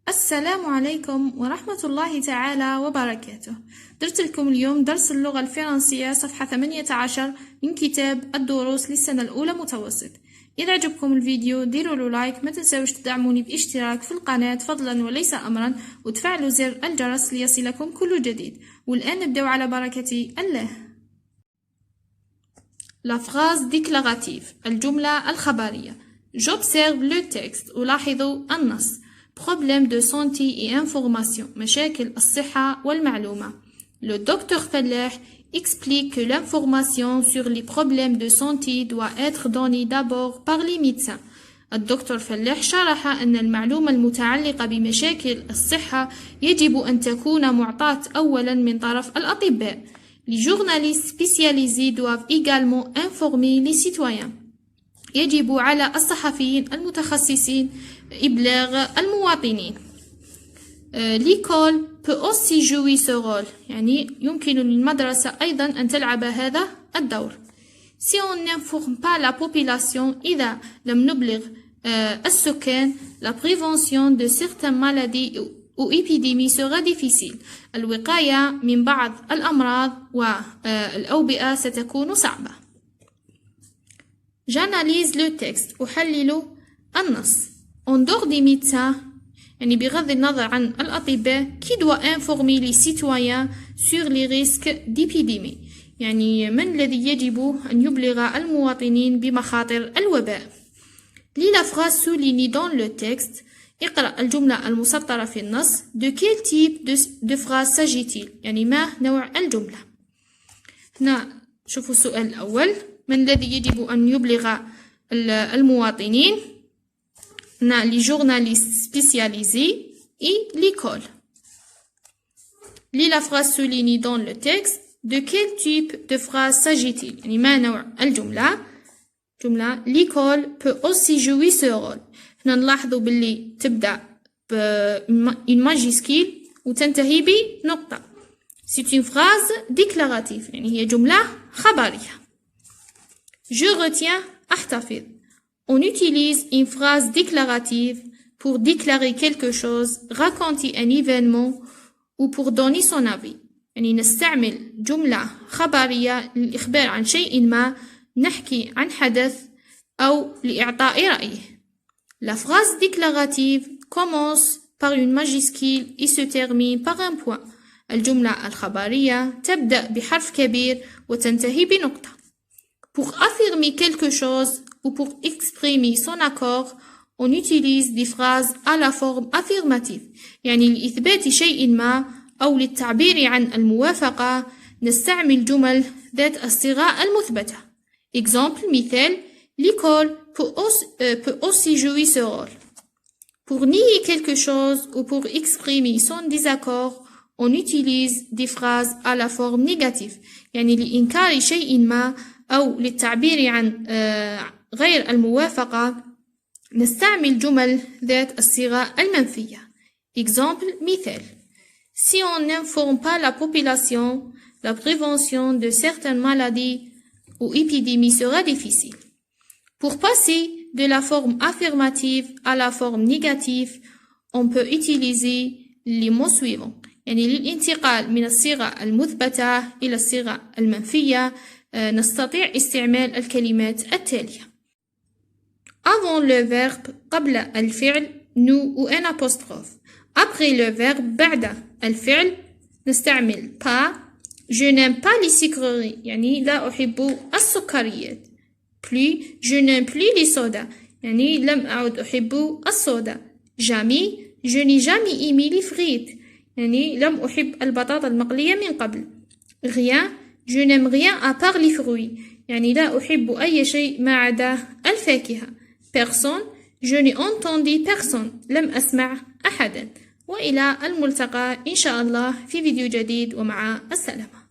السلام عليكم ورحمة الله تعالى وبركاته. درت لكم اليوم درس اللغة الفرنسية صفحة 18 من كتاب الدروس للسنة الأولى متوسط. إذا عجبكم الفيديو ديروا له لايك، ما تنسوش تدعموني باشتراك في القناة فضلا وليس أمرا، وتفعلوا زر الجرس ليصلكم كل جديد. والآن نبدأ على بركة الله. La phrase déclarative، الجملة الخبرية. J'observe le texte، ألاحظ النص. Problème de santé et information، مشاكل الصحة والمعلومة. Le docteur فلاح explique que l'information sur les problèmes de santé doit être donnée d'abord par les médecins. الدكتور فلاح شرح أن المعلومة المتعلقة بمشاكل الصحة يجب أن تكون معطاة أولا من طرف الأطباء. Les journalistes spécialisés doivent également informer les citoyens. يجب على الصحفيين المتخصصين إبلاغ المواطنين. L'école peut aussi jouer ce rôle، يعني يمكن للمدرسة أيضا أن تلعب هذا الدور. Si on n'informe pas la population، إذا لم نبلغ السكان، la prévention de certaines maladies ou épidémies sera difficile. الوقاية من بعض الأمراض والأوبئة ستكون صعبة. J'analyse le texte، أحلل النص. En dehors des médecins، يعني بغض النظر عن الأطباء، qui doit informer les citoyens sur les risques d'épidémie، يعني من الذي يجب أن يبلغ المواطنين بمخاطر الوباء. Lis la phrase soulignée dans le texte، اقرأ الجملة المسطرة في النص. De quel type de phrase s'agit-il، يعني ما نوع الجملة. هنا شوفوا السؤال الأول، من الذي يجب أن يبلغ المواطنين. Les journalistes spécialisés et l'école. Lis la phrase soulignée dans le texte. De quel type de phrase s'agit-il، يعني ما نوع الجملة. جملة l'école peut aussi jouer ce rôle. هنا نلاحظوا باللي تبدأ une majuscule وتنتهي بنقطة. C'est une phrase déclarative، يعني هي جملة خبرية. Je retiens، أحتفظ. On utilise une phrase déclarative pour déclarer quelque chose، raconter un événement ou pour donner son avis. يعني نستعمل جملة خبرية للإخبار عن شيء ما، نحكي عن حدث أو لإعطاء رأيه. La phrase déclarative commence par une majuscule et se termine par un point. الجملة الخبرية تبدأ بحرف كبير وتنتهي بنقطة. Pour affirmer quelque chose ou pour exprimer son accord، on utilise des phrases à la forme affirmative، يعني لإثبات شيء ما أو للتعبير عن الموافقة نستعمل جمل ذات الصيغة المثبتة. Exemple، مثال، l'école peut aussi jouer ce rôle. Pour nier quelque chose ou pour exprimer son désaccord، on utilise des phrases à la forme négative، يعني لإنكار شيء ما أو للتعبير عن غير الموافقة نستعمل جمل ذات الصيغة المنفية. Exemple، مثال، si on n'informe pas la population، la prévention de certaines maladies ou épidémies sera difficile. Pour passer de la forme affirmative à la forme négative، on peut utiliser les mots suivants، يعني للانتقال من الصيغة المثبتة إلى الصيغة المنفية نستطيع استعمال الكلمات التالية. Avant le verbe، قبل الفعل nous ou un apostrophe. Après le verbe، بعد الفعل نستعمل pas. Je n'aime pas les sucreries، يعني لا أحب السكريات. Plus، je n'aime plus les sodas، يعني لم أعد أحب الصودا. Jamais، je n'ai jamais aimé les frites، يعني لم أحب البطاطا المقلية من قبل. Rien، je n'aime rien à part les fruits، يعني لا أحب أي شيء ما عدا الفاكهة. Personne، je n'ai entendu personne، لم أسمع أحدا. وإلى الملتقى إن شاء الله في فيديو جديد، ومع السلامة.